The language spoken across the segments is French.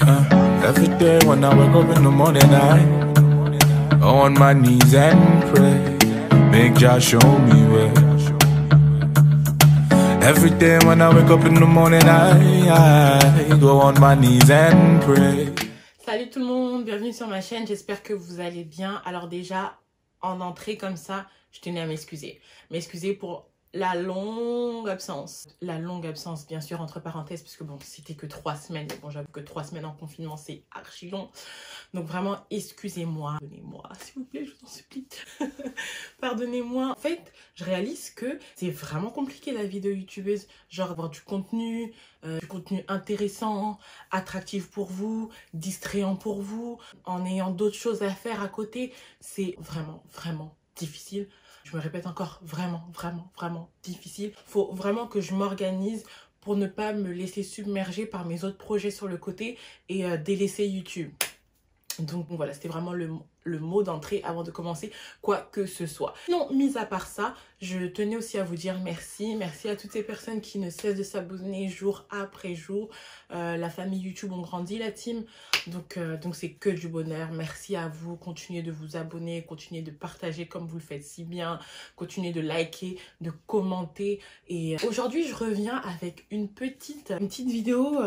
Every day when I wake up in the morning, I go on my knees and pray. Make Jah show me way. Every day when I wake up in the morning, I go on my knees and pray. Salut tout le monde, bienvenue sur ma chaîne, j'espère que vous allez bien. Alors déjà, en entrée comme ça, je tenais à m'excuser. M'excuser pour la longue absence. La longue absence, bien sûr, entre parenthèses, puisque bon, c'était que 3 semaines. Bon, j'avoue que 3 semaines en confinement, c'est archi long. Donc vraiment, excusez-moi. Pardonnez-moi, s'il vous plaît, je vous en supplie. Pardonnez-moi. En fait, je réalise que c'est vraiment compliqué la vie de youtubeuse. Genre avoir du contenu intéressant, attractif pour vous, distrayant pour vous, en ayant d'autres choses à faire à côté. C'est vraiment, vraiment difficile. Je me répète encore, vraiment, vraiment, vraiment difficile. Faut vraiment que je m'organise pour ne pas me laisser submerger par mes autres projets sur le côté et délaisser YouTube. Donc voilà, c'était vraiment le mot d'entrée avant de commencer quoi que ce soit. Non, mis à part ça, je tenais aussi à vous dire merci. Merci à toutes ces personnes qui ne cessent de s'abonner jour après jour. La famille YouTube, on grandit la team. Donc c'est que du bonheur. Merci à vous. Continuez de vous abonner, continuez de partager comme vous le faites si bien. Continuez de liker, de commenter. Et aujourd'hui, je reviens avec une petite vidéo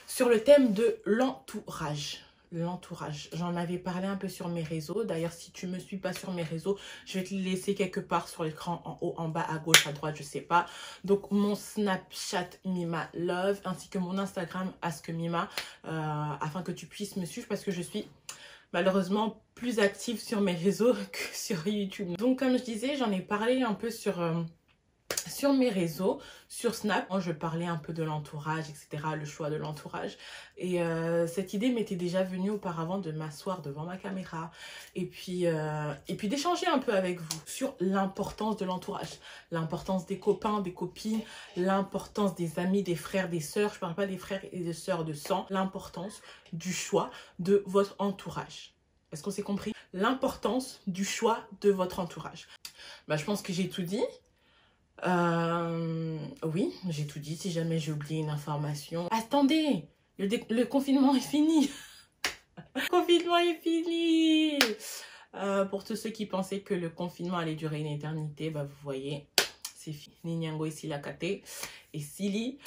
sur le thème de l'entourage. L'entourage. J'en avais parlé un peu sur mes réseaux. D'ailleurs, si tu me suis pas sur mes réseaux, je vais te laisser quelque part sur l'écran, en haut, en bas, à gauche, à droite, je sais pas. Donc, mon Snapchat Mima Love, ainsi que mon Instagram AskMima, afin que tu puisses me suivre parce que je suis malheureusement plus active sur mes réseaux que sur YouTube. Donc, comme je disais, j'en ai parlé un peu sur mes réseaux, sur Snap, moi je parlais un peu de l'entourage, etc., le choix de l'entourage. Et cette idée m'était déjà venue auparavant de m'asseoir devant ma caméra et puis d'échanger un peu avec vous sur l'importance de l'entourage, l'importance des copains, des copines, l'importance des amis, des frères, des sœurs. Je parle pas des frères et des sœurs de sang, l'importance du choix de votre entourage. Est-ce qu'on s'est compris? L'importance du choix de votre entourage. Bah, je pense que j'ai tout dit. Oui, j'ai tout dit. Si jamais j'ai oublié une information. Attendez, le confinement est fini. Le confinement est fini. Pour tous ceux qui pensaient que le confinement allait durer une éternité, bah vous voyez, c'est fini. Ninyango ici la kate et Sili.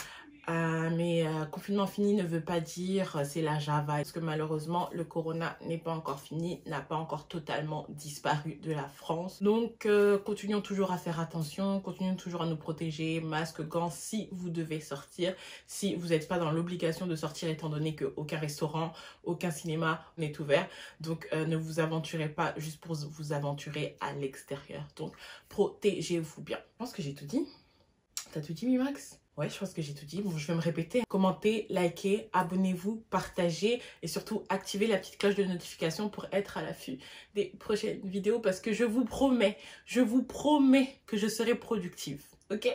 Mais confinement fini ne veut pas dire c'est la Java. Parce que malheureusement, le corona n'est pas encore fini, n'a pas encore totalement disparu de la France. Donc, continuons toujours à faire attention, continuons toujours à nous protéger, masque, gants, si vous devez sortir. Si vous n'êtes pas dans l'obligation de sortir, étant donné qu'aucun restaurant, aucun cinéma n'est ouvert. Donc, ne vous aventurez pas juste pour vous aventurer à l'extérieur. Donc, protégez-vous bien. Je pense que j'ai tout dit. T'as tout dit, Mimax? Ouais, je pense que j'ai tout dit. Bon, je vais me répéter. Commentez, likez, abonnez-vous, partagez et surtout activez la petite cloche de notification pour être à l'affût des prochaines vidéos parce que je vous promets que je serai productive. Ok?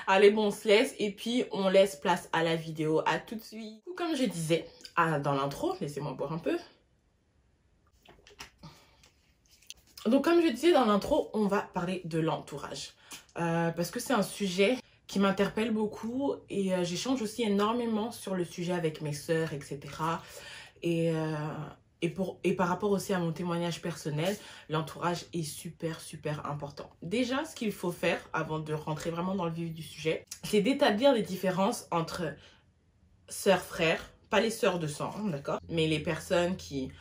Allez, bon, on se laisse et puis on laisse place à la vidéo. À tout de suite. Comme je disais dans l'intro, laissez-moi boire un peu. Donc, comme je disais dans l'intro, on va parler de l'entourage. Parce que c'est un sujet qui m'interpelle beaucoup et j'échange aussi énormément sur le sujet avec mes sœurs, etc. Et par rapport aussi à mon témoignage personnel, l'entourage est super, super important. Déjà, ce qu'il faut faire avant de rentrer vraiment dans le vif du sujet, c'est d'établir les différences entre sœurs, frères, pas les sœurs de sang, d'accord, mais les personnes qui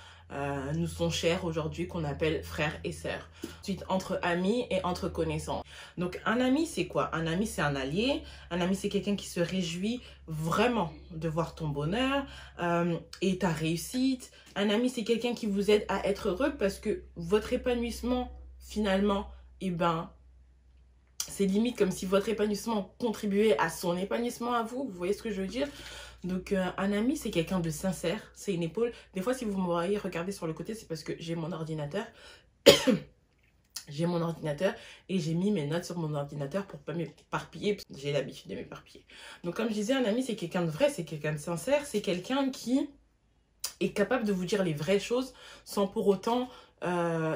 nous sont chères aujourd'hui, qu'on appelle frères et sœurs. Ensuite, entre amis et entre connaissances. Donc, un ami, c'est quoi? Un ami, c'est un allié. Un ami, c'est quelqu'un qui se réjouit vraiment de voir ton bonheur et ta réussite. Un ami, c'est quelqu'un qui vous aide à être heureux parce que votre épanouissement, finalement, eh ben, c'est limite comme si votre épanouissement contribuait à son épanouissement à vous. Vous voyez ce que je veux dire? Donc, un ami, c'est quelqu'un de sincère. C'est une épaule. Des fois, si vous me voyez regarder sur le côté, c'est parce que j'ai mon ordinateur. J'ai mon ordinateur et j'ai mis mes notes sur mon ordinateur pour pas m'éparpiller. J'ai l'habitude de m'éparpiller. Donc, comme je disais, un ami, c'est quelqu'un de vrai, c'est quelqu'un de sincère. C'est quelqu'un qui est capable de vous dire les vraies choses sans pour autant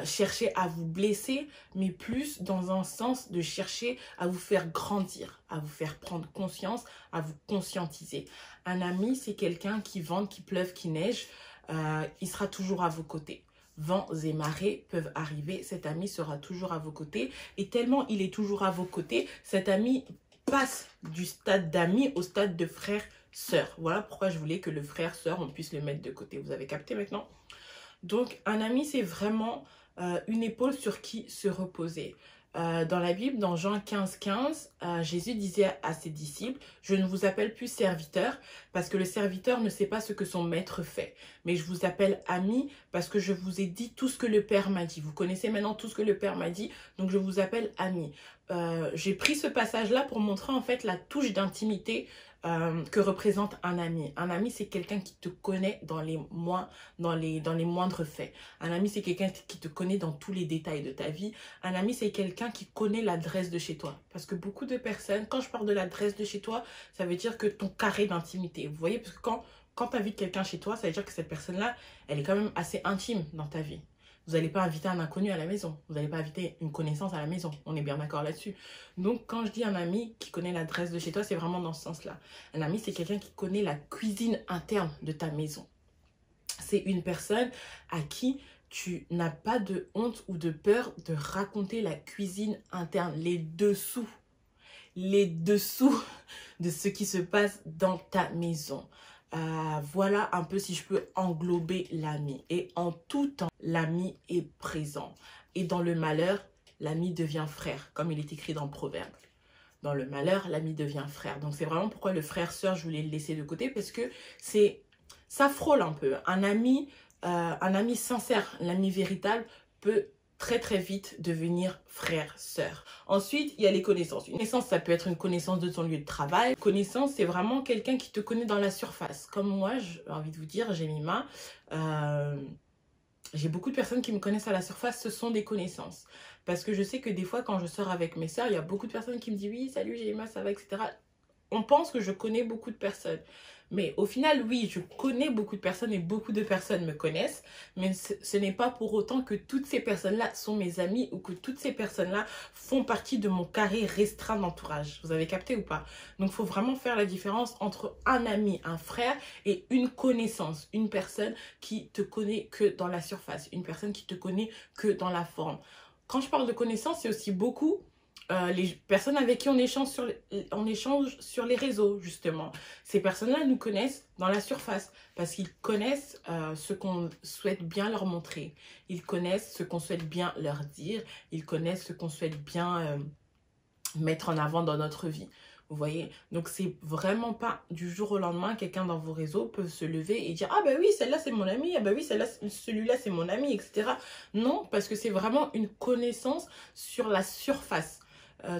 chercher à vous blesser, mais plus dans un sens de chercher à vous faire grandir, à vous faire prendre conscience, à vous conscientiser. Un ami, c'est quelqu'un qui vente, qu'il pleuve, qu'il neige, il sera toujours à vos côtés. Vents et marées peuvent arriver, cet ami sera toujours à vos côtés. Et tellement il est toujours à vos côtés, cet ami passe du stade d'ami au stade de frère-sœur. Voilà pourquoi je voulais que le frère-sœur, on puisse le mettre de côté. Vous avez capté maintenant? Donc, un ami, c'est vraiment une épaule sur qui se reposer. Dans la Bible, dans Jean 15, Jésus disait à ses disciples, « Je ne vous appelle plus serviteur parce que le serviteur ne sait pas ce que son maître fait. Mais je vous appelle ami parce que je vous ai dit tout ce que le Père m'a dit. Vous connaissez maintenant tout ce que le Père m'a dit, donc je vous appelle ami. » J'ai pris ce passage-là pour montrer en fait la touche d'intimité que représente un ami. Un ami, c'est quelqu'un qui te connaît dans les moindres faits. Un ami, c'est quelqu'un qui te connaît dans tous les détails de ta vie. Un ami, c'est quelqu'un qui connaît l'adresse de chez toi. Parce que beaucoup de personnes, quand je parle de l'adresse de chez toi, ça veut dire que ton carré d'intimité. Vous voyez, parce que quand tu invites quelqu'un chez toi, ça veut dire que cette personne-là, elle est quand même assez intime dans ta vie. Vous n'allez pas inviter un inconnu à la maison. Vous n'allez pas inviter une connaissance à la maison. On est bien d'accord là-dessus. Donc, quand je dis un ami qui connaît l'adresse de chez toi, c'est vraiment dans ce sens-là. Un ami, c'est quelqu'un qui connaît la cuisine interne de ta maison. C'est une personne à qui tu n'as pas de honte ou de peur de raconter la cuisine interne, les dessous de ce qui se passe dans ta maison. Voilà un peu si je peux englober l'ami. Et en tout temps, l'ami est présent. Et dans le malheur, l'ami devient frère, comme il est écrit dans Proverbe. Dans le malheur, l'ami devient frère. Donc c'est vraiment pourquoi le frère-sœur, je voulais le laisser de côté, parce que ça frôle un peu. Un ami sincère, l'ami véritable peut très très vite devenir frère, sœur. Ensuite, il y a les connaissances. Une connaissance, ça peut être une connaissance de ton lieu de travail. Une connaissance, c'est vraiment quelqu'un qui te connaît dans la surface. Comme moi, j'ai envie de vous dire, Jemima, j'ai beaucoup de personnes qui me connaissent à la surface, ce sont des connaissances. Parce que je sais que des fois, quand je sors avec mes sœurs, il y a beaucoup de personnes qui me disent « Oui, salut Jemima, ça va, etc. » On pense que je connais beaucoup de personnes. Mais au final, oui, je connais beaucoup de personnes et beaucoup de personnes me connaissent. Mais ce n'est pas pour autant que toutes ces personnes-là sont mes amies ou que toutes ces personnes-là font partie de mon carré restreint d'entourage. Vous avez capté ou pas? Donc, il faut vraiment faire la différence entre un ami, un frère et une connaissance. Une personne qui te connaît que dans la surface. Une personne qui te connaît que dans la forme. Quand je parle de connaissance, c'est aussi beaucoup les personnes avec qui on échange sur les réseaux, justement. Ces personnes-là nous connaissent dans la surface parce qu'ils connaissent ce qu'on souhaite bien leur montrer. Ils connaissent ce qu'on souhaite bien leur dire. Ils connaissent ce qu'on souhaite bien mettre en avant dans notre vie. Vous voyez? Donc, c'est vraiment pas du jour au lendemain, quelqu'un dans vos réseaux peut se lever et dire « Ah bah oui, celle-là c'est mon ami, ah bah oui, celui-là c'est mon ami, etc. » Non, parce que c'est vraiment une connaissance sur la surface.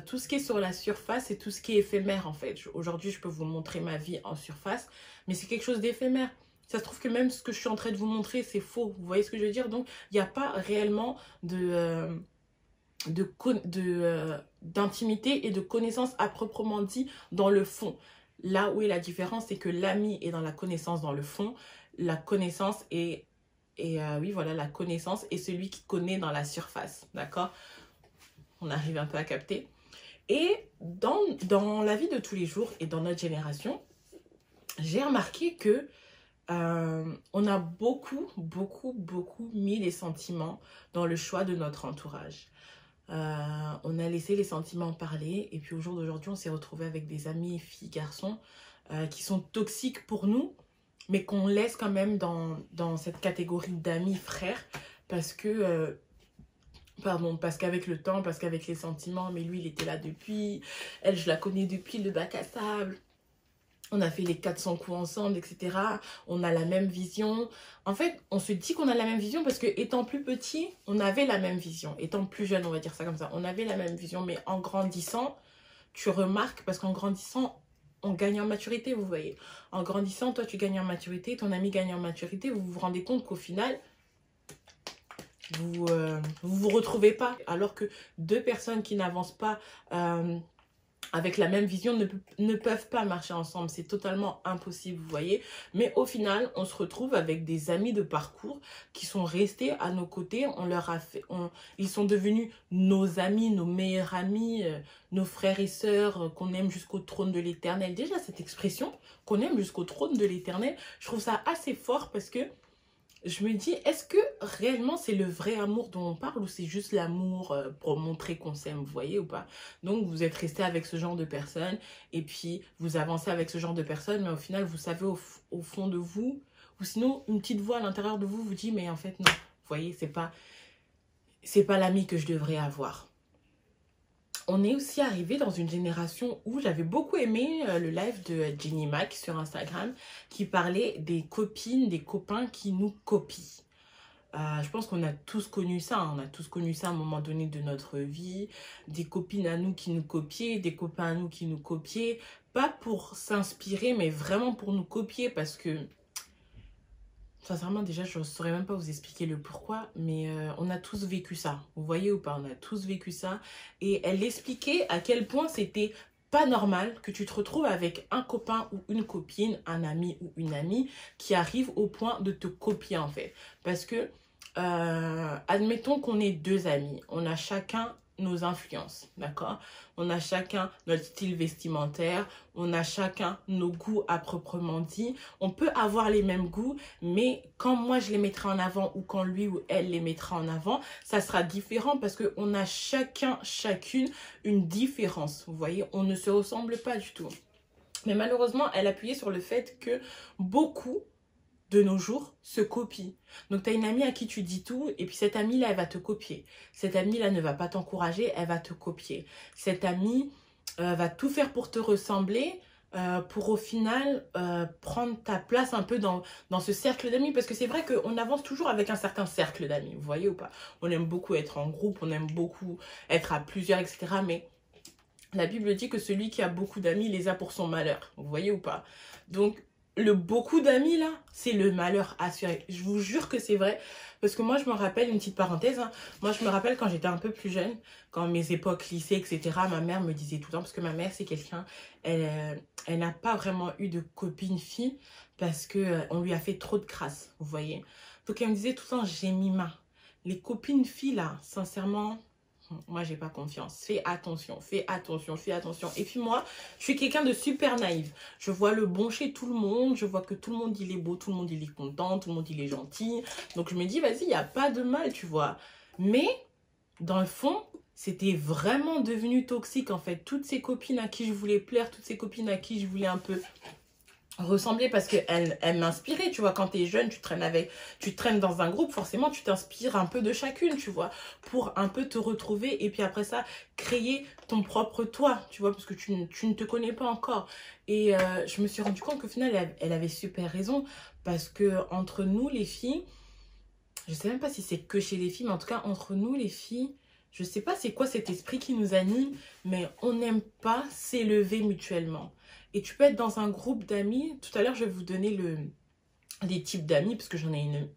Tout ce qui est sur la surface, c'est tout ce qui est éphémère en fait. Aujourd'hui, je peux vous montrer ma vie en surface, mais c'est quelque chose d'éphémère. Ça se trouve que même ce que je suis en train de vous montrer, c'est faux. Vous voyez ce que je veux dire? Donc, il n'y a pas réellement d'intimité et de connaissance à proprement dit dans le fond. Là où est la différence, c'est que l'ami est dans la connaissance dans le fond. La connaissance oui, voilà, la connaissance est celui qui connaît dans la surface. D'accord? On arrive un peu à capter. Et dans la vie de tous les jours et dans notre génération, j'ai remarqué que on a beaucoup mis les sentiments dans le choix de notre entourage. On a laissé les sentiments parler et puis au jour d'aujourd'hui, on s'est retrouvé avec des amis, filles, garçons qui sont toxiques pour nous, mais qu'on laisse quand même dans cette catégorie d'amis, frères, parce que... parce qu'avec le temps, parce qu'avec les sentiments, mais lui, il était là depuis, elle, je la connais depuis le bac à sable, on a fait les 400 coups ensemble, etc. On a la même vision. En fait, on se dit qu'on a la même vision parce que étant plus petit, on avait la même vision. Étant plus jeune, on va dire ça comme ça, on avait la même vision, mais en grandissant, tu remarques, parce qu'en grandissant, on gagne en maturité, vous voyez. En grandissant, toi, tu gagnes en maturité, ton ami gagne en maturité, vous vous rendez compte qu'au final... vous retrouvez pas, alors que deux personnes qui n'avancent pas avec la même vision ne peuvent pas marcher ensemble. C'est totalement impossible, vous voyez. Mais au final, on se retrouve avec des amis de parcours qui sont restés à nos côtés. On leur a fait, ils sont devenus nos amis, nos meilleurs amis, nos frères et sœurs qu'on aime jusqu'au trône de l'éternel. Déjà, cette expression, qu'on aime jusqu'au trône de l'éternel, je trouve ça assez fort parce que je me dis, est-ce que réellement c'est le vrai amour dont on parle ou c'est juste l'amour pour montrer qu'on s'aime, vous voyez ou pas? Donc vous êtes resté avec ce genre de personnes et puis vous avancez avec ce genre de personnes, mais au final vous savez au fond de vous, ou sinon une petite voix à l'intérieur de vous vous dit, mais en fait non, vous voyez, c'est pas l'ami que je devrais avoir. On est aussi arrivé dans une génération où j'avais beaucoup aimé le live de Jenny Mac sur Instagram qui parlait des copines, des copains qui nous copient. Je pense qu'on a tous connu ça, hein. On a tous connu ça à un moment donné de notre vie. Des copines à nous qui nous copiaient, des copains à nous qui nous copiaient. Pas pour s'inspirer, mais vraiment pour nous copier parce que... Sincèrement, déjà, je ne saurais même pas vous expliquer le pourquoi, mais on a tous vécu ça. Vous voyez ou pas? On a tous vécu ça. Et elle expliquait à quel point c'était pas normal que tu te retrouves avec un copain ou une copine, un ami ou une amie qui arrive au point de te copier en fait. Parce que, admettons qu'on est deux amis, on a chacun nos influences, d'accord? On a chacun notre style vestimentaire, on a chacun nos goûts à proprement dit. On peut avoir les mêmes goûts, mais quand moi je les mettrai en avant ou quand lui ou elle les mettra en avant, ça sera différent parce qu'on a chacune une différence. Vous voyez, on ne se ressemble pas du tout. Mais malheureusement, elle appuyait sur le fait que beaucoup de nos jours se copient. Donc, tu as une amie à qui tu dis tout et puis cette amie-là, elle va te copier. Cette amie-là ne va pas t'encourager, elle va te copier. Cette amie va tout faire pour te ressembler, pour au final prendre ta place un peu dans ce cercle d'amis. Parce que c'est vrai qu'on avance toujours avec un certain cercle d'amis, vous voyez ou pas? On aime beaucoup être en groupe, on aime beaucoup être à plusieurs, etc. Mais la Bible dit que celui qui a beaucoup d'amis les a pour son malheur, vous voyez ou pas? Donc, le beaucoup d'amis là, c'est le malheur assuré. Je vous jure que c'est vrai. Parce que moi, je me rappelle, une petite parenthèse, hein, moi, je me rappelle quand j'étais un peu plus jeune, quand mes époques lycée, etc., ma mère me disait tout le temps, parce que ma mère, c'est quelqu'un, elle n'a pas vraiment eu de copine fille, parce que on lui a fait trop de crasse, vous voyez. Donc, elle me disait tout le temps, Jemima, les copines filles là, sincèrement... Moi, j'ai pas confiance. Fais attention, fais attention, fais attention. Et puis moi, je suis quelqu'un de super naïf. Je vois le bon chez tout le monde. Je vois que tout le monde, il est beau, tout le monde, il est content, tout le monde, il est gentil. Donc, je me dis, vas-y, il n'y a pas de mal, tu vois. Mais, dans le fond, c'était vraiment devenu toxique, en fait. Toutes ces copines à qui je voulais plaire, toutes ces copines à qui je voulais un peu ressembler parce qu'elle m'inspirait, tu vois. Quand t'es jeune, tu traînes dans un groupe, forcément tu t'inspires un peu de chacune, tu vois, pour un peu te retrouver et puis après ça créer ton propre toi, tu vois, parce que tu ne te connais pas encore. Et je me suis rendu compte qu'au final elle avait super raison parce que entre nous les filles, je sais même pas si c'est que chez les filles, mais en tout cas entre nous les filles, je sais pas c'est quoi cet esprit qui nous anime, mais on n'aime pas s'élever mutuellement. Et tu peux être dans un groupe d'amis. Tout à l'heure, je vais vous donner les types d'amis, parce que j'en ai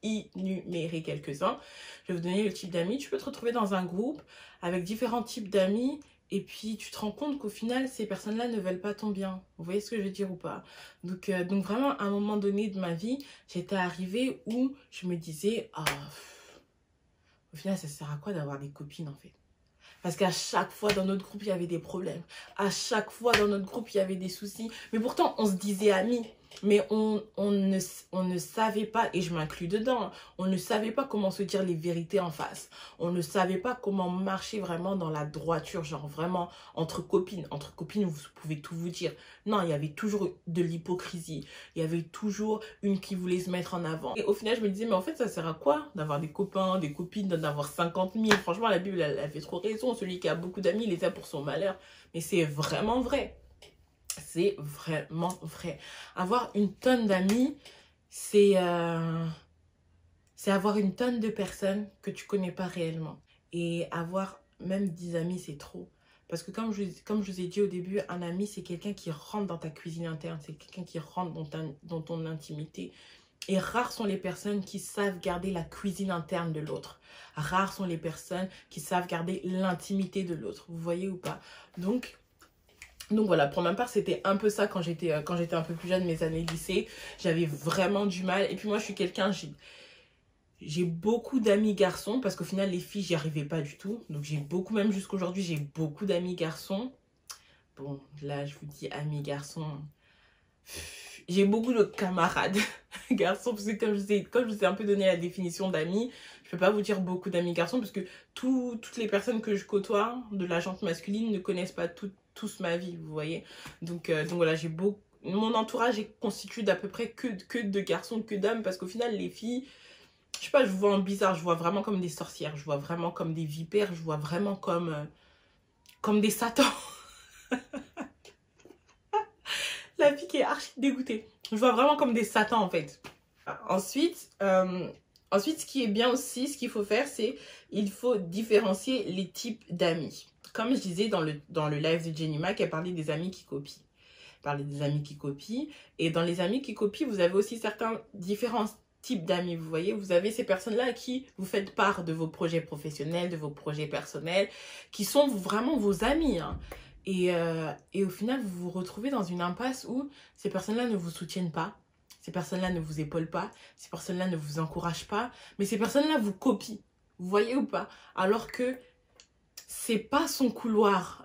énuméré quelques-uns. Je vais vous donner le type d'amis. Tu peux te retrouver dans un groupe avec différents types d'amis. Et puis, tu te rends compte qu'au final, ces personnes-là ne veulent pas ton bien. Vous voyez ce que je veux dire ou pas? Donc vraiment, à un moment donné de ma vie, j'étais arrivée où je me disais, ah, au final, ça sert à quoi d'avoir des copines, en fait? Parce qu'à chaque fois dans notre groupe, il y avait des problèmes. À chaque fois dans notre groupe, il y avait des soucis. Mais pourtant, on se disait amis. Mais on ne savait pas, et je m'inclus dedans, on ne savait pas comment se dire les vérités en face. On ne savait pas comment marcher vraiment dans la droiture, genre vraiment entre copines. Entre copines, vous pouvez tout vous dire. Non, il y avait toujours de l'hypocrisie. Il y avait toujours une qui voulait se mettre en avant. Et au final, je me disais, mais en fait, ça sert à quoi d'avoir des copains, des copines, d'en avoir 50 000? Franchement, la Bible, elle avait trop raison. Celui qui a beaucoup d'amis, il les a pour son malheur. Mais c'est vraiment vrai. C'est vraiment vrai. Avoir une tonne d'amis, c'est avoir une tonne de personnes que tu connais pas réellement. Et avoir même 10 amis, c'est trop. Parce que comme je vous ai dit au début, un ami, c'est quelqu'un qui rentre dans ta cuisine interne. C'est quelqu'un qui rentre dans ton intimité. Et rares sont les personnes qui savent garder la cuisine interne de l'autre. Rares sont les personnes qui savent garder l'intimité de l'autre. Vous voyez ou pas? Donc voilà, pour ma part, c'était un peu ça quand j'étais un peu plus jeune, mes années lycée. J'avais vraiment du mal. Et puis moi, je suis quelqu'un, j'ai beaucoup d'amis garçons, parce qu'au final, les filles, j'y arrivais pas du tout. Donc j'ai beaucoup, même jusqu'aujourd'hui, j'ai beaucoup d'amis garçons. Bon, là, je vous dis amis garçons. J'ai beaucoup de camarades garçons, parce que comme je vous ai un peu donné la définition d'amis, je peux pas vous dire beaucoup d'amis garçons, parce que toutes les personnes que je côtoie de la gente masculine ne connaissent pas tous ma vie, vous voyez. Donc voilà, mon entourage est constitué d'à peu près que de garçons, que d'hommes, parce qu'au final, les filles, je sais pas, je vous vois en bizarre, je vois vraiment comme des sorcières, je vois vraiment comme des vipères, je vois vraiment comme des satans. La fille qui est archi dégoûtée. Je vois vraiment comme des satans en fait. Ensuite, ce qui est bien aussi, ce qu'il faut faire, c'est il faut différencier les types d'amis. Comme je disais dans le live de Jenny Mac, elle parlait des amis qui copient. Elle parlait des amis qui copient. Et dans les amis qui copient, vous avez aussi certains différents types d'amis. Vous voyez, vous avez ces personnes-là à qui vous faites part de vos projets professionnels, de vos projets personnels, qui sont vraiment vos amis, hein. Et au final, vous vous retrouvez dans une impasse où ces personnes-là ne vous soutiennent pas, ces personnes-là ne vous épaulent pas, ces personnes-là ne vous encouragent pas, mais ces personnes-là vous copient. Vous voyez ou pas? Alors que c'est pas son couloir.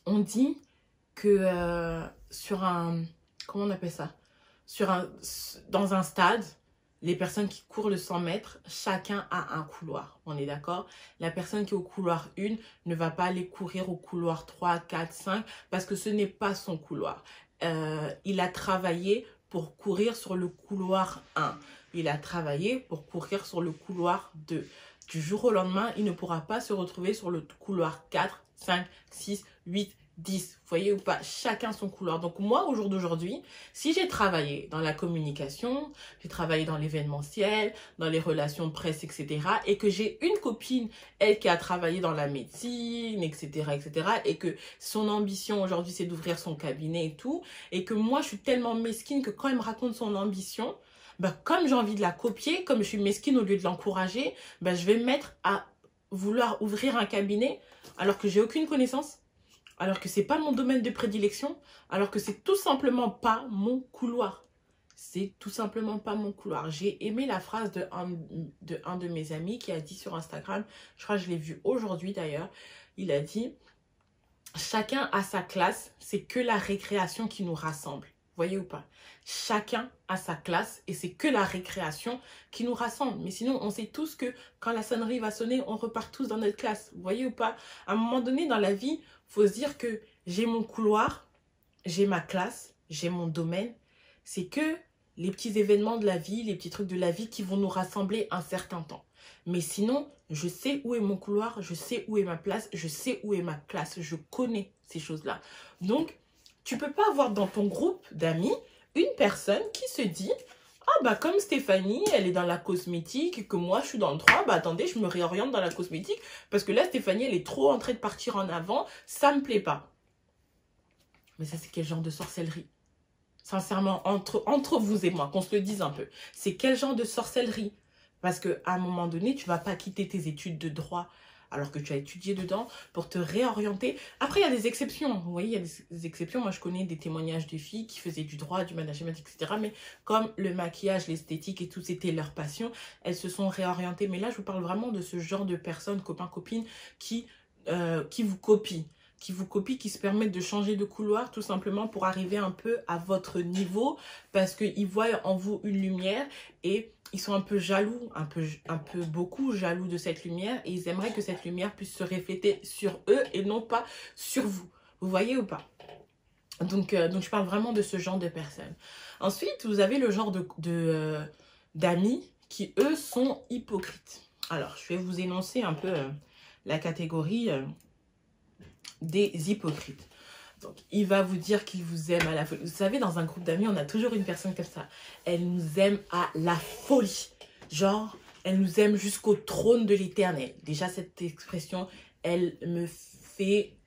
On dit que sur un... Comment on appelle ça? Dans un stade, les personnes qui courent le 100 mètres, chacun a un couloir. On est d'accord? La personne qui est au couloir 1 ne va pas aller courir au couloir 3, 4, 5 parce que ce n'est pas son couloir. Il a travaillé pour courir sur le couloir 1. Il a travaillé pour courir sur le couloir 2. Du jour au lendemain, il ne pourra pas se retrouver sur le couloir 4, 5, 6, 8, 10, vous voyez ou pas, chacun son couloir. Donc moi, au jour d'aujourd'hui, si j'ai travaillé dans la communication, j'ai travaillé dans l'événementiel, dans les relations presse, etc. et que j'ai une copine, elle qui a travaillé dans la médecine, etc., et que son ambition aujourd'hui, c'est d'ouvrir son cabinet et tout, et que moi, je suis tellement mesquine que quand elle me raconte son ambition, bah, comme j'ai envie de la copier, comme je suis mesquine au lieu de l'encourager, bah, je vais me mettre à vouloir ouvrir un cabinet alors que j'ai aucune connaissance, alors que c'est pas mon domaine de prédilection, alors que c'est tout simplement pas mon couloir. C'est tout simplement pas mon couloir. J'ai aimé la phrase de un de mes amis qui a dit sur Instagram, je crois que je l'ai vu aujourd'hui d'ailleurs, il a dit « Chacun a sa classe, c'est que la récréation qui nous rassemble. » Voyez ou pas? Chacun a sa classe et c'est que la récréation qui nous rassemble. Mais sinon, on sait tous que quand la sonnerie va sonner, on repart tous dans notre classe. Voyez ou pas? À un moment donné dans la vie, il faut se dire que j'ai mon couloir, j'ai ma classe, j'ai mon domaine. C'est que les petits événements de la vie, les petits trucs de la vie qui vont nous rassembler un certain temps. Mais sinon, je sais où est mon couloir, je sais où est ma place, je sais où est ma classe. Je connais ces choses-là. Donc, tu peux pas avoir dans ton groupe d'amis une personne qui se dit « Ah bah comme Stéphanie, elle est dans la cosmétique et que moi je suis dans le droit, bah attendez, je me réoriente dans la cosmétique parce que là Stéphanie, elle est trop en train de partir en avant, ça me plaît pas. » Mais ça c'est quel genre de sorcellerie? Sincèrement, entre vous et moi, qu'on se le dise un peu. C'est quel genre de sorcellerie? Parce qu'à un moment donné, tu vas pas quitter tes études de droit alors que tu as étudié dedans, pour te réorienter. Après, il y a des exceptions. Vous voyez, il y a des exceptions. Moi, je connais des témoignages de filles qui faisaient du droit, du management, etc. Mais comme le maquillage, l'esthétique et tout, c'était leur passion, elles se sont réorientées. Mais là, je vous parle vraiment de ce genre de personnes, copains, copines, qui vous copient. Qui se permettent de changer de couloir tout simplement pour arriver un peu à votre niveau parce qu'ils voient en vous une lumière et ils sont un peu jaloux, un peu beaucoup jaloux de cette lumière et ils aimeraient que cette lumière puisse se refléter sur eux et non pas sur vous. Vous voyez ou pas? Donc je parle vraiment de ce genre de personnes. Ensuite, vous avez le genre d'amis qui, eux, sont hypocrites. Alors, je vais vous énoncer un peu la catégorie des hypocrites. Donc, il va vous dire qu'il vous aime à la folie. Vous savez, dans un groupe d'amis, on a toujours une personne comme ça. Elle nous aime à la folie. Genre, elle nous aime jusqu'au trône de l'éternel. Déjà, cette expression, elle me fait...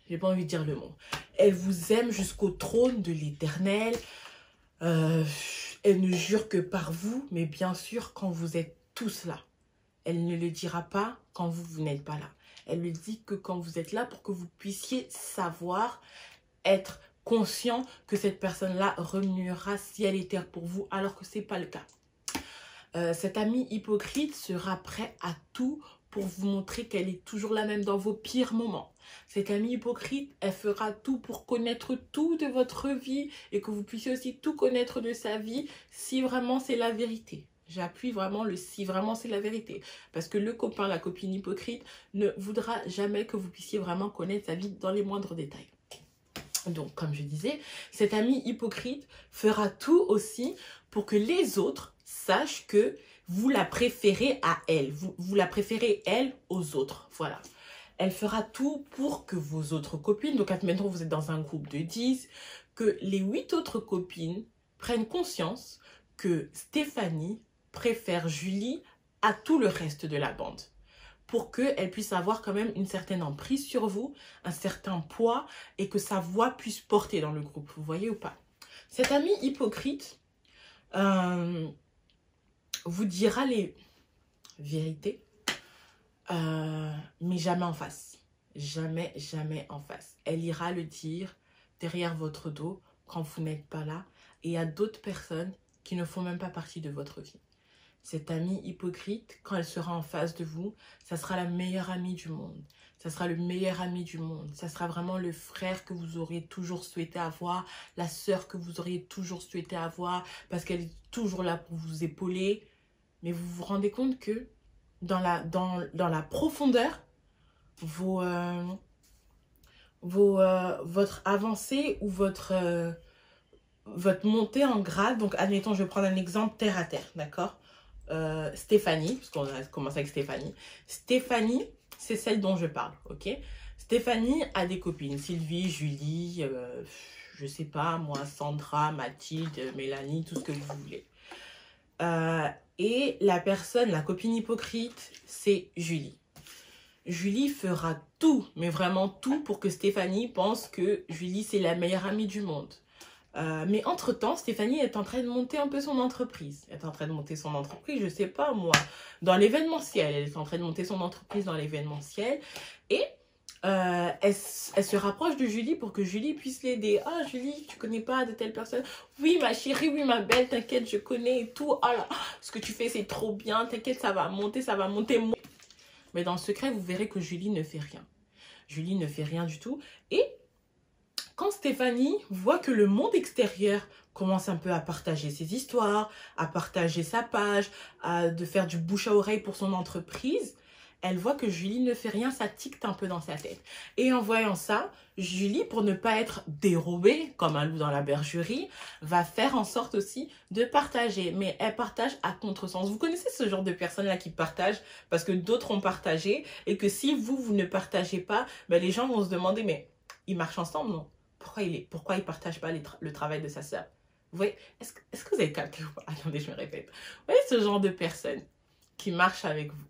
J'ai pas envie de dire le mot. Elle vous aime jusqu'au trône de l'éternel. Elle ne jure que par vous, mais bien sûr quand vous êtes tous là. Elle ne le dira pas quand vous n'êtes pas là. Elle le dit que quand vous êtes là pour que vous puissiez savoir, être conscient que cette personne-là remuera ciel et terre pour vous, alors que ce n'est pas le cas. Cette amie hypocrite sera prête à tout pour vous montrer qu'elle est toujours la même dans vos pires moments. Cette amie hypocrite, elle fera tout pour connaître tout de votre vie et que vous puissiez aussi tout connaître de sa vie si vraiment c'est la vérité. J'appuie vraiment le si vraiment c'est la vérité. Parce que le copain, la copine hypocrite ne voudra jamais que vous puissiez vraiment connaître sa vie dans les moindres détails. Donc, comme je disais, cette amie hypocrite fera tout aussi pour que les autres sachent que vous la préférez à elle. Vous la préférez, elle, aux autres. Voilà. Elle fera tout pour que vos autres copines, donc admettons vous êtes dans un groupe de 10, que les 8 autres copines prennent conscience que Stéphanie préfère Julie à tout le reste de la bande. Pour qu'elle puisse avoir quand même une certaine emprise sur vous, un certain poids, et que sa voix puisse porter dans le groupe. Vous voyez ou pas? Cette amie hypocrite vous dira les vérités, mais jamais en face. Jamais, jamais en face. Elle ira le dire derrière votre dos quand vous n'êtes pas là, et à d'autres personnes qui ne font même pas partie de votre vie. Cette amie hypocrite, quand elle sera en face de vous, ça sera la meilleure amie du monde. Ça sera le meilleur ami du monde. Ça sera vraiment le frère que vous aurez toujours souhaité avoir, la sœur que vous auriez toujours souhaité avoir, parce qu'elle est toujours là pour vous épauler. Mais vous vous rendez compte que dans la profondeur, votre avancée ou votre montée en grade, donc admettons, je vais prendre un exemple terre à terre, d'accord? Stéphanie, parce qu'on a commencé avec Stéphanie. Stéphanie, c'est celle dont je parle, ok? Stéphanie a des copines, Sylvie, Julie, je sais pas, moi, Sandra, Mathilde, Mélanie, tout ce que vous voulez. Et la personne, la copine hypocrite, c'est Julie. Julie fera tout, mais vraiment tout, pour que Stéphanie pense que Julie, c'est la meilleure amie du monde. Mais entre-temps, Stéphanie est en train de monter un peu son entreprise. Elle est en train de monter son entreprise, je sais pas moi, dans l'événementiel. Elle est en train de monter son entreprise dans l'événementiel. Et elle se rapproche de Julie pour que Julie puisse l'aider. Ah, Julie, tu connais pas de telle personne? Oui, ma chérie, oui, ma belle, t'inquiète, je connais et tout. Ah là, ce que tu fais, c'est trop bien. T'inquiète, ça va monter. Mais dans le secret, vous verrez que Julie ne fait rien. Julie ne fait rien du tout. Et quand Stéphanie voit que le monde extérieur commence un peu à partager ses histoires, à partager sa page, de faire du bouche à oreille pour son entreprise, elle voit que Julie ne fait rien, ça ticte un peu dans sa tête. Et en voyant ça, Julie, pour ne pas être dérobée comme un loup dans la bergerie, va faire en sorte aussi de partager. Mais elle partage à contresens. Vous connaissez ce genre de personnes-là qui partagent parce que d'autres ont partagé et que si vous ne partagez pas, ben les gens vont se demander, mais ils marchent ensemble, non? Pourquoi il ne partage pas le travail de sa sœur? Vous voyez, est-ce que vous avez calculé ou pas? Attendez, je me répète. Vous voyez ce genre de personne qui marche avec vous,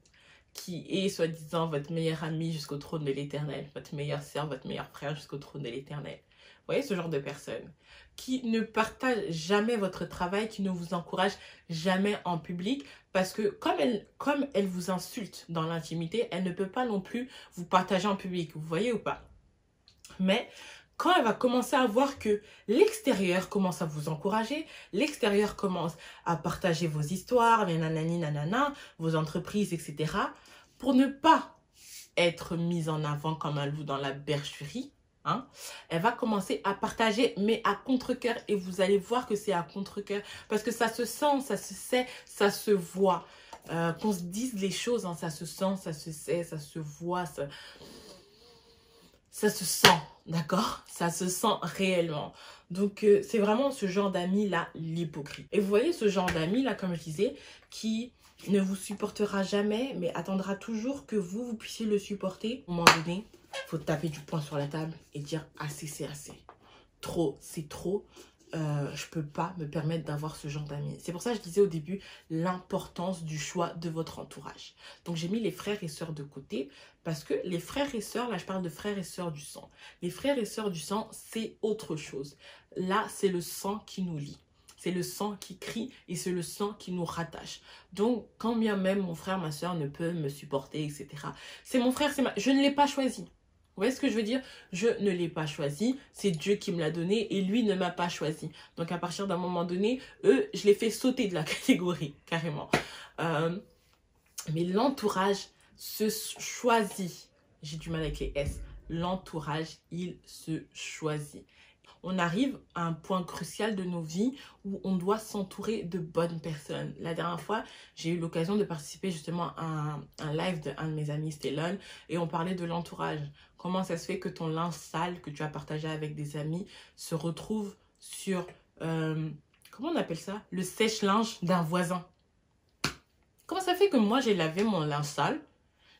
qui est soi-disant votre meilleure amie jusqu'au trône de l'éternel, votre meilleure sœur, votre meilleur frère jusqu'au trône de l'éternel. Vous voyez ce genre de personne qui ne partage jamais votre travail, qui ne vous encourage jamais en public, parce que comme elle vous insulte dans l'intimité, elle ne peut pas non plus vous partager en public. Vous voyez ou pas? Mais quand elle va commencer à voir que l'extérieur commence à vous encourager, l'extérieur commence à partager vos histoires, nanani, nanana, vos entreprises, etc., pour ne pas être mise en avant comme un loup dans la bergerie, hein, elle va commencer à partager, mais à contre-cœur. Et vous allez voir que c'est à contre-cœur, parce que ça se sent, ça se sait, ça se voit. Qu'on se dise les choses, hein, ça se sent, ça se sait, ça se voit, ça se sent, d'accord? Ça se sent réellement. Donc, c'est vraiment ce genre d'ami-là, l'hypocrite. Et vous voyez ce genre d'ami-là, comme je disais, qui ne vous supportera jamais, mais attendra toujours que vous puissiez le supporter. À un moment donné, il faut taper du poing sur la table et dire « assez, c'est assez ». Trop, c'est trop. Je peux pas me permettre d'avoir ce genre d'amis. C'est pour ça que je disais au début l'importance du choix de votre entourage. Donc j'ai mis les frères et sœurs de côté parce que les frères et sœurs, là je parle de frères et sœurs du sang. Les frères et sœurs du sang, c'est autre chose. Là, c'est le sang qui nous lie. C'est le sang qui crie et c'est le sang qui nous rattache. Donc, quand bien même mon frère, ma soeur ne peut me supporter, etc. C'est mon frère, je ne l'ai pas choisi. Vous voyez ce que je veux dire? Je ne l'ai pas choisi. C'est Dieu qui me l'a donné et lui ne m'a pas choisi. Donc, à partir d'un moment donné, je les fais sauter de la catégorie, carrément. Mais l'entourage se choisit. J'ai du mal avec les S. L'entourage, il se choisit. On arrive à un point crucial de nos vies où on doit s'entourer de bonnes personnes. La dernière fois, j'ai eu l'occasion de participer justement à un live d'un de mes amis, Stellon, et on parlait de l'entourage. Comment ça se fait que ton linge sale que tu as partagé avec des amis se retrouve sur, comment on appelle ça? Le sèche-linge d'un voisin. Comment ça fait que moi, j'ai lavé mon linge sale,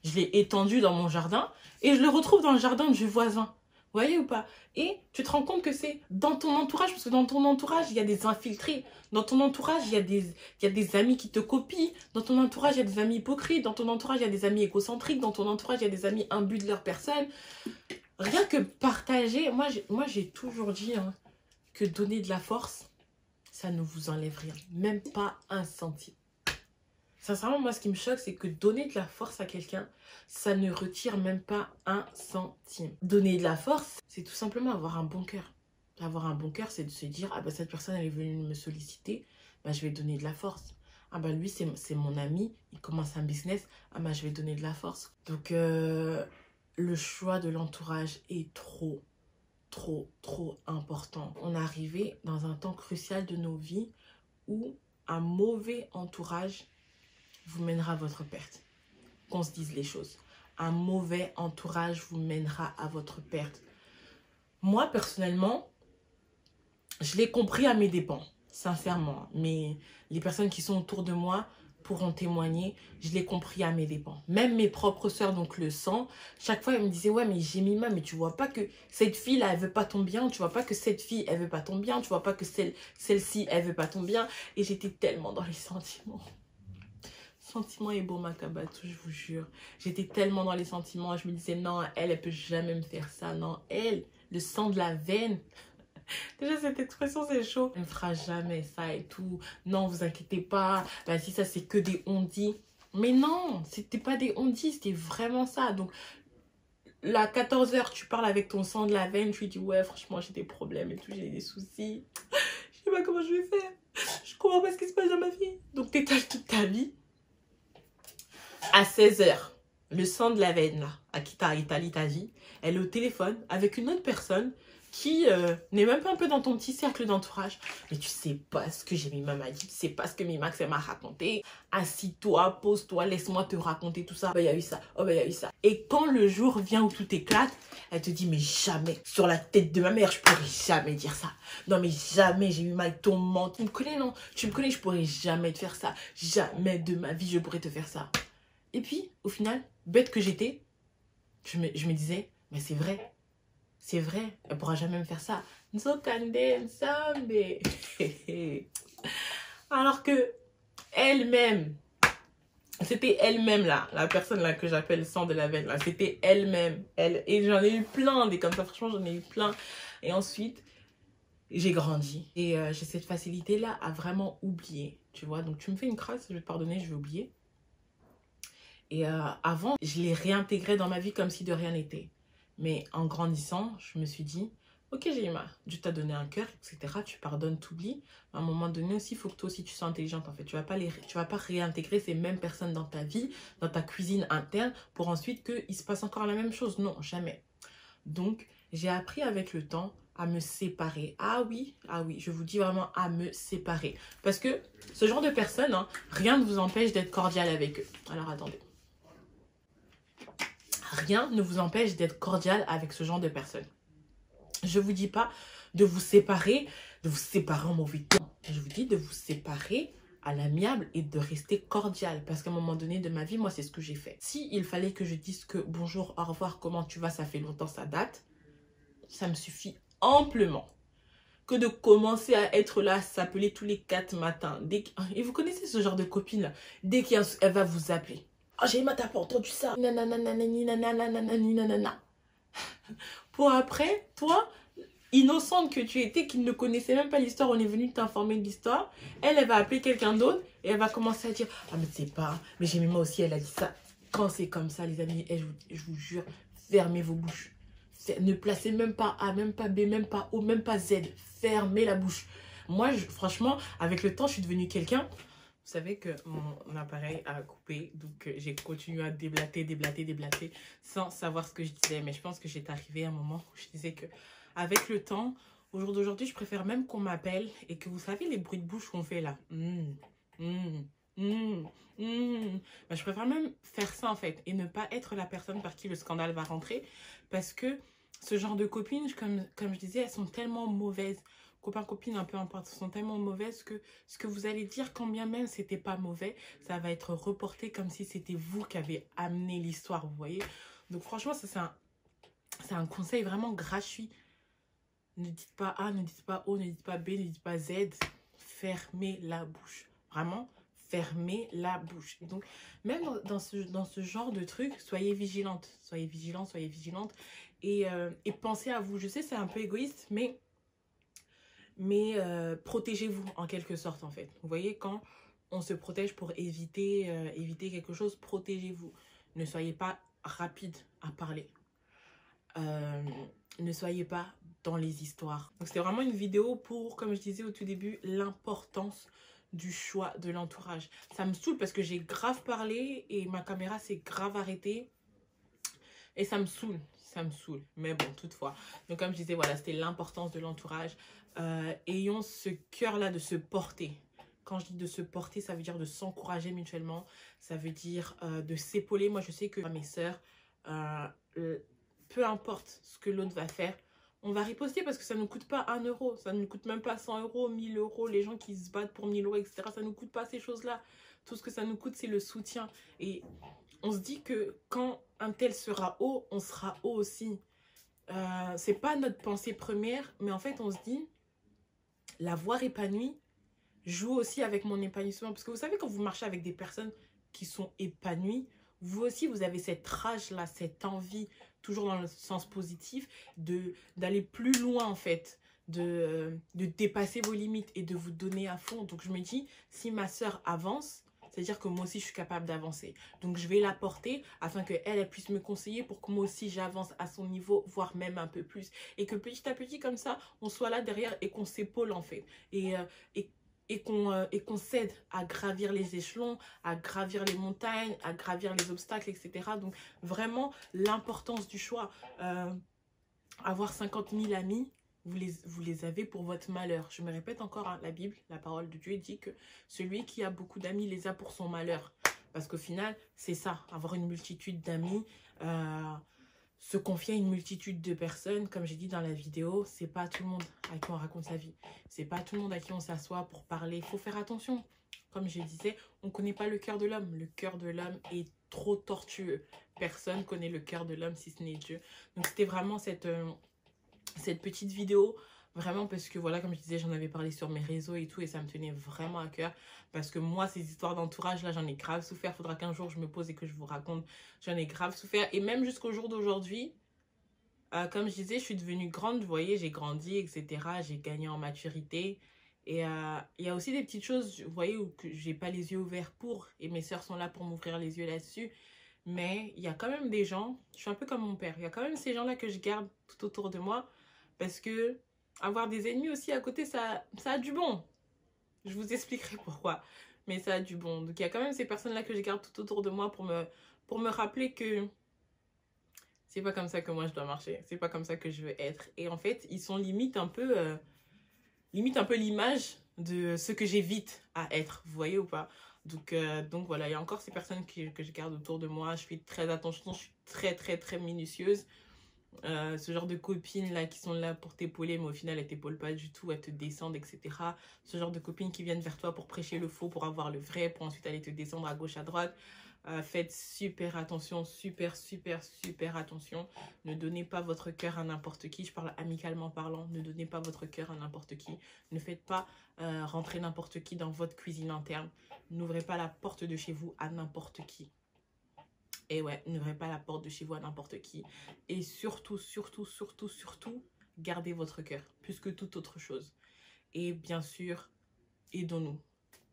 je l'ai étendu dans mon jardin et je le retrouve dans le jardin du voisin? Vous voyez ou pas? Et tu te rends compte que c'est dans ton entourage, parce que dans ton entourage, il y a des infiltrés. Dans ton entourage, il y a des amis qui te copient. Dans ton entourage, il y a des amis hypocrites. Dans ton entourage, il y a des amis égocentriques. Dans ton entourage, il y a des amis imbus de leur personne. Rien que partager, moi j'ai toujours dit que donner de la force, ça ne vous enlève rien. Même pas un centime. Sincèrement, moi, ce qui me choque, c'est que donner de la force à quelqu'un, ça ne retire même pas un centime. Donner de la force, c'est tout simplement avoir un bon cœur. Avoir un bon cœur, c'est de se dire, ah bah cette personne, elle est venue me solliciter, bah je vais donner de la force. Ah bah lui, c'est mon ami, il commence un business, ah bah je vais donner de la force. Donc, le choix de l'entourage est trop important. On est arrivé dans un temps crucial de nos vies où un mauvais entourage vous mènera à votre perte. Qu'on se dise les choses. Un mauvais entourage vous mènera à votre perte. Moi, personnellement, je l'ai compris à mes dépens, sincèrement. Mais les personnes qui sont autour de moi pourront témoigner, je l'ai compris à mes dépens. Même mes propres sœurs, donc le sang, chaque fois, elles me disaient, ouais, mais Jemima, mais tu vois pas que cette fille-là, elle veut pas ton bien, tu vois pas que cette fille, elle veut pas ton bien, tu vois pas que celle-ci, elle veut pas ton bien. Et j'étais tellement dans les sentiments. Sentiment est beau, Makabatou, je vous jure. J'étais tellement dans les sentiments. Je me disais, non, elle peut jamais me faire ça. Non, elle, le sang de la veine. Déjà, cette expression, c'est chaud. Elle ne fera jamais ça et tout. Non, vous inquiétez pas. Ben, si ça, c'est que des on-dit. Mais non, c'était pas des on-dit, c'était vraiment ça. Donc, là, à 14 h, tu parles avec ton sang de la veine. Tu lui dis, ouais, franchement, j'ai des problèmes et tout, j'ai des soucis. Je sais pas comment je vais faire. Je comprends pas ce qui se passe dans ma vie. Donc, t'étales toute ta vie. À 16 h, le sang de la veine, là, à qui t'a étalé ta vie, elle est au téléphone avec une autre personne qui n'est même pas un peu dans ton petit cercle d'entourage. Mais tu sais pas ce que Jemima m'a dit, tu sais pas ce que Mimax m'a raconté. Assis-toi, pose-toi, laisse-moi te raconter tout ça. Oh, bah, y a eu ça, oh, bah, y a eu ça. Et quand le jour vient où tout éclate, elle te dit, mais jamais, sur la tête de ma mère, je pourrais jamais dire ça. Non, mais jamais, Jemima, ton ment. Tu me connais, non? Tu me connais, je pourrais jamais te faire ça. Jamais de ma vie, je pourrais te faire ça. Et puis, au final, bête que j'étais, je me disais, mais c'est vrai. C'est vrai, elle ne pourra jamais me faire ça. Alors que elle-même, c'était elle-même là, la personne là que j'appelle sang de la veine là, c'était elle-même. Et j'en ai eu plein des comme ça, franchement j'en ai eu plein. Et ensuite, j'ai grandi. Et j'ai cette facilité là à vraiment oublier, tu vois. Donc tu me fais une crasse, je vais te pardonner, je vais oublier. Et avant, je l'ai réintégré dans ma vie comme si de rien n'était. Mais en grandissant, je me suis dit, ok Jemima, Dieu t'a donné un cœur, etc. Tu pardonnes, t'oublies. À un moment donné aussi, il faut que toi aussi tu sois intelligente en fait. Tu vas pas réintégrer ces mêmes personnes dans ta vie, dans ta cuisine interne, pour ensuite qu'il se passe encore la même chose. Non, jamais. Donc, j'ai appris avec le temps à me séparer. Ah oui, je vous dis vraiment à me séparer. Parce que ce genre de personnes, hein, rien ne vous empêche d'être cordial avec eux. Alors attendez. Rien ne vous empêche d'être cordial avec ce genre de personnes. Je ne vous dis pas de vous séparer en mauvais temps. Je vous dis de vous séparer à l'amiable et de rester cordial. Parce qu'à un moment donné de ma vie, moi, c'est ce que j'ai fait. Si il fallait que je dise que bonjour, au revoir, comment tu vas, ça fait longtemps, ça date, ça me suffit amplement. Que de commencer à être là, s'appeler tous les 4 matins. Et vous connaissez ce genre de copine là, dès qu'elle va vous appeler. Oh, Jemima, t'as pas entendu ça? Pour après, toi, innocente que tu étais, qui ne connaissait même pas l'histoire, on est venu t'informer de l'histoire, elle va appeler quelqu'un d'autre et elle va commencer à dire « Ah mais c'est pas, mais j'ai moi aussi, elle a dit ça. » Quand c'est comme ça, les amis, je vous jure, fermez vos bouches. Ne placez même pas A, même pas B, même pas O, même pas Z. Fermez la bouche. Moi, franchement, avec le temps, je suis devenue quelqu'un. Vous savez que mon appareil a coupé, donc j'ai continué à déblater, sans savoir ce que je disais. Mais je pense que j'étais arrivée à un moment où je disais que, avec le temps, au jour d'aujourd'hui, je préfère même qu'on m'appelle et que vous savez les bruits de bouche qu'on fait là. Ben, je préfère même faire ça en fait et ne pas être la personne par qui le scandale va rentrer, parce que ce genre de copines, comme je disais, elles sont tellement mauvaises. Copains, copines, un peu importe, sont tellement mauvaises que ce que vous allez dire, quand bien même c'était pas mauvais, ça va être reporté comme si c'était vous qui avez amené l'histoire, vous voyez. Donc franchement, ça c'est un conseil vraiment gratuit. Ne dites pas A, ne dites pas O, ne dites pas B, ne dites pas Z. Fermez la bouche. Vraiment, fermez la bouche. Donc, même dans ce genre de truc, soyez vigilante. Soyez vigilante, soyez vigilante. Et pensez à vous. Je sais, c'est un peu égoïste, mais protégez-vous en quelque sorte, en fait. Vous voyez, quand on se protège pour éviter quelque chose, protégez-vous. Ne soyez pas rapide à parler. Ne soyez pas dans les histoires. Donc c'était vraiment une vidéo pour, comme je disais au tout début, l'importance du choix de l'entourage. Ça me saoule parce que j'ai grave parlé et ma caméra s'est grave arrêtée. Et ça me saoule. Ça me saoule. Mais bon, toutefois. Donc comme je disais, voilà, c'était l'importance de l'entourage. Ayons ce cœur-là de se porter. Quand je dis de se porter, ça veut dire de s'encourager mutuellement. Ça veut dire de s'épauler. Moi, je sais que mes sœurs, peu importe ce que l'autre va faire, on va riposter parce que ça ne nous coûte pas 1 euro. Ça ne nous coûte même pas 100 euros, 1000 euros. Les gens qui se battent pour 1000 euros, etc. Ça ne nous coûte pas ces choses-là. Tout ce que ça nous coûte, c'est le soutien. Et on se dit que quand un tel sera haut, on sera haut aussi. C'est pas notre pensée première, mais en fait, on se dit, la voir épanouie joue aussi avec mon épanouissement. Parce que vous savez, quand vous marchez avec des personnes qui sont épanouies, vous aussi, vous avez cette rage-là, cette envie, toujours dans le sens positif, d'aller plus loin, en fait, de dépasser vos limites et de vous donner à fond. Donc, je me dis, si ma sœur avance, c'est-à-dire que moi aussi, je suis capable d'avancer. Donc, je vais la porter afin qu'elle elle puisse me conseiller pour que moi aussi, j'avance à son niveau, voire même un peu plus. Et que petit à petit, comme ça, on soit là derrière et qu'on s'épaule, en fait. Et qu'on s'aide à gravir les échelons, à gravir les montagnes, à gravir les obstacles, etc. Donc, vraiment, l'importance du choix. Avoir 50 000 amis, vous les avez pour votre malheur. Je me répète encore, hein, la Bible, la parole de Dieu dit que celui qui a beaucoup d'amis les a pour son malheur. Parce qu'au final, c'est ça, avoir une multitude d'amis, se confier à une multitude de personnes, comme j'ai dit dans la vidéo, c'est pas tout le monde à qui on raconte sa vie. C'est pas tout le monde à qui on s'assoit pour parler. Il faut faire attention. Comme je disais, on ne connaît pas le cœur de l'homme. Le cœur de l'homme est trop tortueux. Personne ne connaît le cœur de l'homme si ce n'est Dieu. Donc c'était vraiment cette petite vidéo, vraiment parce que voilà, comme je disais, j'en avais parlé sur mes réseaux et tout, et ça me tenait vraiment à cœur, parce que moi, ces histoires d'entourage là, j'en ai grave souffert. Faudra qu'un jour je me pose et que je vous raconte. J'en ai grave souffert, et même jusqu'au jour d'aujourd'hui, comme je disais, je suis devenue grande, vous voyez, j'ai grandi, etc. J'ai gagné en maturité, et il y a aussi des petites choses, vous voyez, où j'ai pas les yeux ouverts pour, et mes sœurs sont là pour m'ouvrir les yeux là-dessus. Mais il y a quand même des gens, je suis un peu comme mon père, il y a quand même ces gens-là que je garde tout autour de moi, parce que avoir des ennemis aussi à côté, ça a du bon. Je vous expliquerai pourquoi, mais ça a du bon. Donc il y a quand même ces personnes-là que je garde tout autour de moi pour me rappeler que c'est pas comme ça que moi je dois marcher, c'est pas comme ça que je veux être. Et en fait, ils sont limite un peu l'image de ce que j'évite à être, vous voyez ou pas? Donc voilà, il y a encore ces personnes que je garde autour de moi. Je fais très attention, je suis très minutieuse. Ce genre de copines là qui sont là pour t'épauler, mais au final elles t'épaulent pas du tout, elles te descendent, etc. Ce genre de copines qui viennent vers toi pour prêcher le faux, pour avoir le vrai, pour ensuite aller te descendre à gauche, à droite. Faites super attention, super attention. Ne donnez pas votre cœur à n'importe qui. Je parle amicalement parlant. Ne donnez pas votre cœur à n'importe qui. Ne faites pas rentrer n'importe qui dans votre cuisine interne. N'ouvrez pas la porte de chez vous à n'importe qui. Et ouais, n'ouvrez pas la porte de chez vous à n'importe qui. Et surtout, gardez votre cœur, plus que toute autre chose. Et bien sûr, aidons-nous.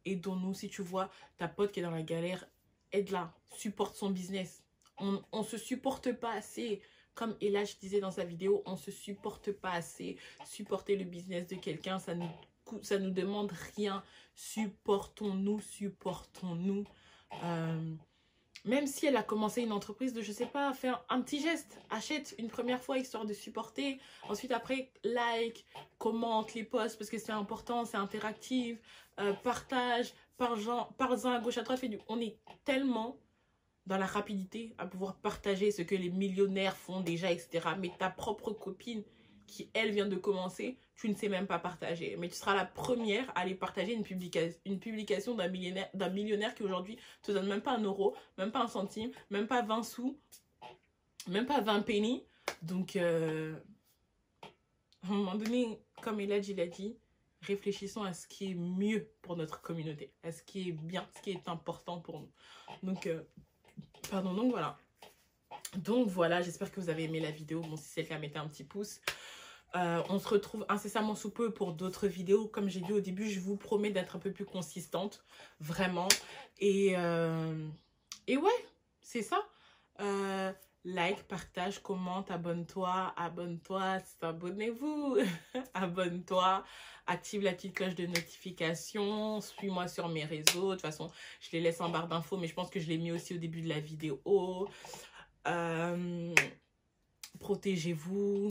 Aidons-nous. Si tu vois ta pote qui est dans la galère, aide-la, supporte son business. On se supporte pas assez. Comme Ella, je disais dans sa vidéo, on se supporte pas assez. Supporter le business de quelqu'un, ça nous demande rien. Supportons-nous, supportons-nous. Même si elle a commencé une entreprise de, je sais pas, faire un petit geste. Achète une première fois, histoire de supporter. Ensuite, après, like, commente les posts parce que c'est important, c'est interactif. Partage, parle-en à gauche, à droite. On est tellement dans la rapidité à pouvoir partager ce que les millionnaires font déjà, etc. Mais ta propre copine qui, elle, vient de commencer, tu ne sais même pas partager. Mais tu seras la première à aller partager une publication d'un millionnaire qui aujourd'hui te donne même pas 1 euro, même pas 1 centime, même pas 20 sous, même pas 20 pennies. Donc, à un moment donné, comme Eladji l'a dit, réfléchissons à ce qui est mieux pour notre communauté, à ce qui est bien, ce qui est important pour nous. Donc, donc voilà, j'espère que vous avez aimé la vidéo. Bon, si c'est le cas, mettez un petit pouce. On se retrouve incessamment sous peu pour d'autres vidéos. Comme j'ai dit au début, je vous promets d'être un peu plus consistante, vraiment. Et ouais, c'est ça. Like, partage, commente, abonne-toi, abonnez-vous, abonne-toi, active la petite cloche de notification, suis-moi sur mes réseaux. De toute façon, je les laisse en barre d'infos, mais je pense que je l'ai mis aussi au début de la vidéo. Protégez-vous,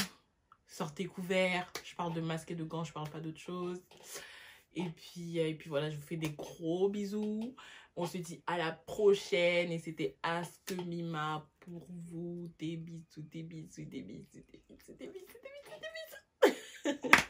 sortez couverts. Je parle de masque et de gants, je parle pas d'autre chose. Et puis voilà, je vous fais des gros bisous. On se dit à la prochaine. Et c'était Ask Mima pour vous. Des bisous, des bisous, des bisous, des bisous, des bisous, des bisous, des bisous.